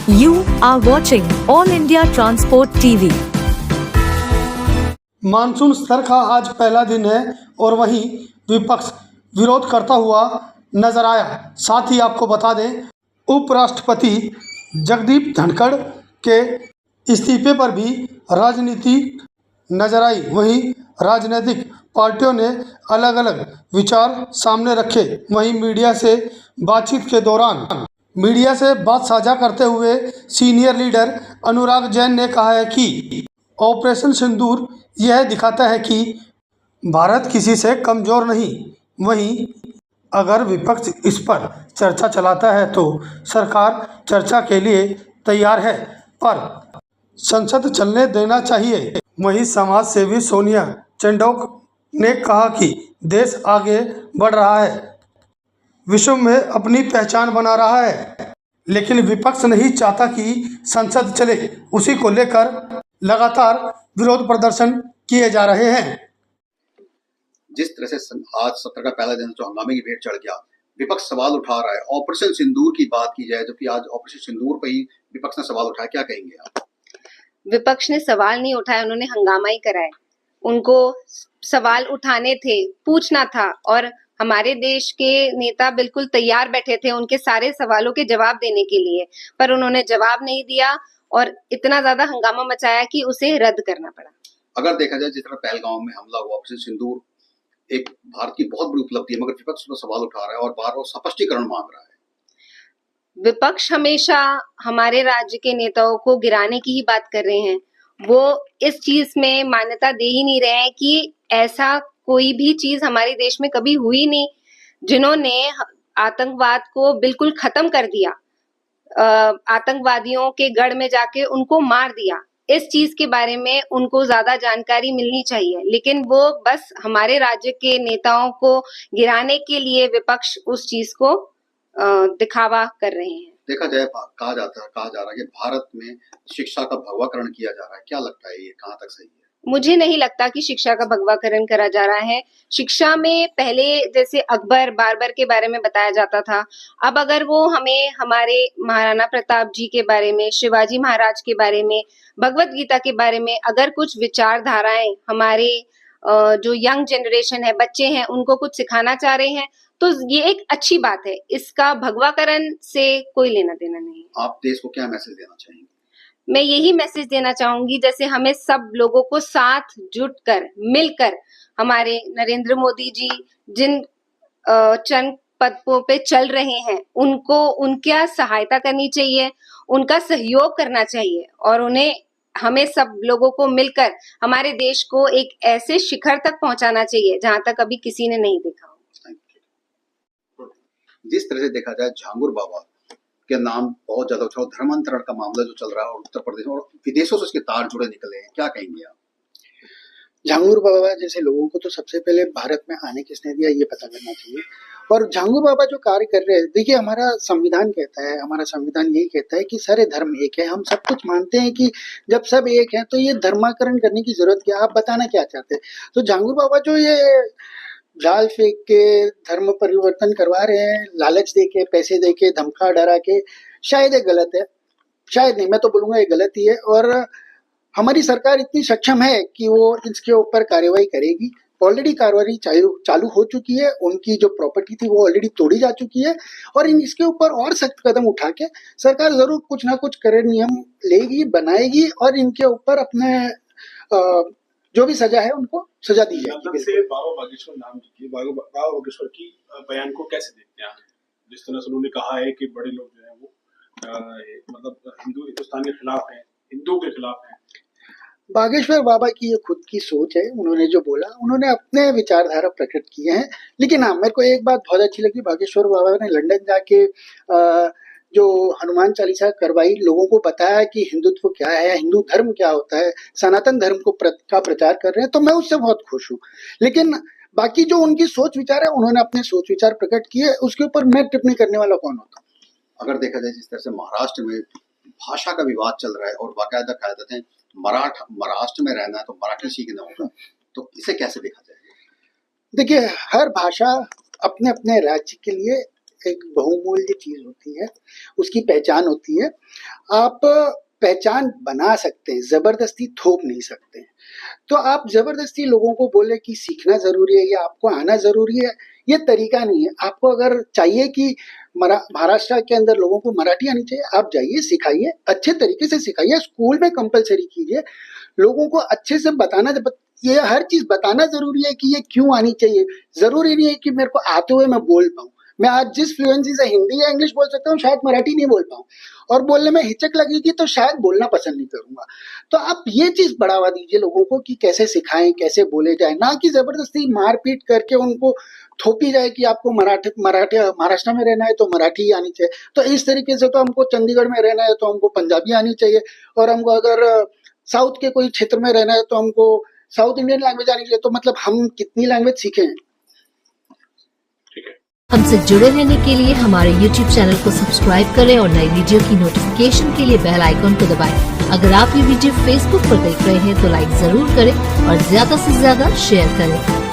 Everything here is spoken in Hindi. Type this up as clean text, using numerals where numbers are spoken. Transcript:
You are watching All India Transport TV. Monsoon सत्र का आज पहला दिन है और वहीं विपक्ष विरोध करता हुआ नजर आया। साथ ही आपको बता दें, उपराष्ट्रपति जगदीप धनखड़ के इस्तीफे पर भी राजनीति नजर आई। वहीं राजनीतिक पार्टियों ने अलग अलग विचार सामने रखे। वहीं मीडिया से बातचीत के दौरान मीडिया से बात साझा करते हुए सीनियर लीडर अनुराग जैन ने कहा है कि ऑपरेशन सिंदूर यह दिखाता है कि भारत किसी से कमज़ोर नहीं। वहीं अगर विपक्ष इस पर चर्चा चलाता है तो सरकार चर्चा के लिए तैयार है, पर संसद चलने देना चाहिए। वहीं समाज सेवी सोनिया चंडोक ने कहा कि देश आगे बढ़ रहा है, विश्व में अपनी पहचान बना रहा है, लेकिन विपक्ष नहीं चाहता कि संसद चले। उसी को लेकर लगातार विरोध प्रदर्शन किए जा रहे हैं। जिस तरह से आज सत्र का पहला दिन जो हंगामे की भेंट चढ़ गया, विपक्ष सवाल उठा रहा है। ऑपरेशन सिंदूर की बात की जाए, जबकि आज ऑपरेशन सिंदूर पर ही विपक्ष ने सवाल उठाया, क्या कहेंगे आप? विपक्ष ने सवाल नहीं उठाया, उन्होंने हंगामा ही कराया। उनको सवाल उठाने थे, पूछना था, और हमारे देश के नेता बिल्कुल तैयार बैठे थे उनके सारे सवालों के जवाब देने के लिए, पर उन्होंने जवाब नहीं दिया और इतना ज्यादा हंगामा मचाया कि उसे रद्द करना पड़ा। अगर देखा जाए, जिस तरह पहलगांव में हमला हुआ, ऑपरेशन सिंदूर एक भारत की बहुत बड़ी उपलब्धि है, मगर विपक्ष पर सवाल उठा रहा है और बार-बार स्पष्टीकरण मांग रहा है। विपक्ष हमेशा हमारे राज्य के नेताओं को गिराने की ही बात कर रहे हैं। वो इस चीज में मान्यता दे ही नहीं रहे हैं कि ऐसा कोई भी चीज हमारे देश में कभी हुई नहीं। जिन्होंने आतंकवाद को बिल्कुल खत्म कर दिया, आतंकवादियों के गढ़ में जाके उनको मार दिया, इस चीज के बारे में उनको ज्यादा जानकारी मिलनी चाहिए। लेकिन वो बस हमारे राज्य के नेताओं को गिराने के लिए विपक्ष उस चीज को दिखावा कर रहे हैं। देखा जाए, कहा जा रहा है कि भारत में शिक्षा का भगवाकरण किया जा रहा है। क्या लगता है, ये कहाँ तक सही है? मुझे नहीं लगता कि शिक्षा का भगवाकरण करा जा रहा है। शिक्षा में पहले जैसे अकबर बाबर के बारे में बताया जाता था, अब अगर वो हमें हमारे महाराणा प्रताप जी के बारे में, शिवाजी महाराज के बारे में, भगवत गीता के बारे में अगर कुछ विचारधाराएं हमारे जो यंग जनरेशन है, बच्चे हैं, उनको कुछ सिखाना चाह रहे हैं, तो ये एक अच्छी बात है। इसका भगवाकरण से कोई लेना देना नहीं। आप देश को क्या मैसेज देना चाहेंगे? मैं यही मैसेज देना चाहूंगी, जैसे हमें सब लोगों को साथ जुटकर मिलकर हमारे नरेंद्र मोदी जी जिन चंद पदों पे चल रहे हैं, उनको उनका सहायता करनी चाहिए, उनका सहयोग करना चाहिए, और उन्हें हमें सब लोगों को मिलकर हमारे देश को एक ऐसे शिखर तक पहुंचाना चाहिए जहां तक अभी किसी ने नहीं देखा हो। जिस तरह से देखा जाए, झांगुर बाबा के नाम बहुत ज्यादा उछाल, धर्मांतरण का मामला जो चल रहा है और उत्तर प्रदेश और विदेशों से उसके तार जुड़े निकले हैं, क्या कहेंगे आप? झांगुर बाबा जैसे लोगों को तो सबसे पहले भारत में आने किसने दिया, ये पता करना चाहिए। और झांगुर बाबा जो कार्य कर रहे हैं, देखिए हमारा संविधान कहता है, हमारा संविधान यही कहता है कि सारे धर्म एक है। हम सब कुछ मानते हैं कि जब सब एक है तो ये धर्माकरण करने की जरूरत क्या? आप बताना क्या चाहते हैं? तो झांगुर बाबा जो ये जाल फेंक के धर्म परिवर्तन करवा रहे हैं, लालच देके, पैसे देके, धमका डरा के, शायद ये गलत है। शायद नहीं, मैं तो बोलूंगा ये गलत ही है। और हमारी सरकार इतनी सक्षम है कि वो इसके ऊपर कार्रवाई करेगी। ऑलरेडी कार्रवाई चालू हो चुकी है। उनकी जो प्रॉपर्टी थी वो ऑलरेडी तोड़ी जा चुकी है, और इसके ऊपर और सख्त कदम उठा के सरकार जरूर कुछ ना कुछ करे, नियम लेगी, बनाएगी, और इनके ऊपर अपने जो भी सजा है उनको सजा दी जाएगी। बाबा बागेश्वर नाम की, बाबा बागेश्वर की बयान को कैसे देखते हैं? जिस तरह से उन्होंने कहा है कि बड़े लोग जो है वो मतलब हिंदुस्तान के खिलाफ है, हिंदुओं के खिलाफ है। बागेश्वर बाबा की ये खुद की सोच है। उन्होंने जो बोला, उन्होंने अपने विचारधारा प्रकट किए हैं। लेकिन हाँ, मेरे को एक बात बहुत अच्छी लगी, बागेश्वर बाबा ने लंदन जाके जो हनुमान चालीसा करवाई, लोगों को बताया कि हिंदुत्व क्या है, हिंदू धर्म क्या होता है, सनातन धर्म को का प्रचार कर रहे हैं, तो मैं उससे बहुत खुश हूँ। लेकिन बाकी जो उनकी सोच विचार है, उन्होंने अपने सोच विचार प्रकट किए, उसके ऊपर मैं टिप्पणी करने वाला कौन होता? अगर देखा जाए, जिस तरह से महाराष्ट्र में भाषा का विवाद चल रहा है और बाकायदा कायदत है, महाराष्ट्र में रहना है तो मराठी सीखना होगा, तो इसे कैसे देखा जाए? देखिए, हर भाषा अपने अपने राज्य के लिए एक बहुमूल्य चीज होती है, उसकी पहचान होती है। आप पहचान बना सकते हैं, जबरदस्ती थोप नहीं सकते हैं। तो आप जबरदस्ती लोगों को बोले कि सीखना जरूरी है या आपको आना जरूरी है, ये तरीका नहीं है। आपको अगर चाहिए कि महाराष्ट्र के अंदर लोगों को मराठी आनी चाहिए, आप जाइए, सिखाइए, अच्छे तरीके से सिखाइए, स्कूल में कंपलसरी कीजिए, लोगों को अच्छे से बताना। ये हर चीज बताना जरूरी है कि ये क्यों आनी चाहिए। जरूरी नहीं है कि मेरे को आते हुए मैं बोल पाऊँ। मैं आज जिस फ्लुएंसी से हिंदी या इंग्लिश बोल सकता हूँ, शायद मराठी नहीं बोल पाऊँ, और बोलने में हिचक लगेगी तो शायद बोलना पसंद नहीं करूंगा। तो आप ये चीज बढ़ावा दीजिए लोगों को कि कैसे सिखाएं, कैसे बोले जाए, ना कि जबरदस्ती मारपीट करके उनको थोपी जाए कि आपको महाराष्ट्र में रहना है तो मराठी आनी चाहिए। तो इस तरीके से तो हमको चंडीगढ़ में रहना है तो हमको पंजाबी आनी चाहिए, और हमको अगर साउथ के कोई क्षेत्र में रहना है तो हमको साउथ इंडियन लैंग्वेज आनी चाहिए। तो मतलब हम कितनी लैंग्वेज सीखें। हमसे जुड़े रहने के लिए हमारे YouTube चैनल को सब्सक्राइब करें और नई वीडियो की नोटिफिकेशन के लिए बेल आइकन को दबाएं। अगर आप ये वीडियो Facebook पर देख रहे हैं तो लाइक जरूर करें और ज्यादा से ज्यादा शेयर करें।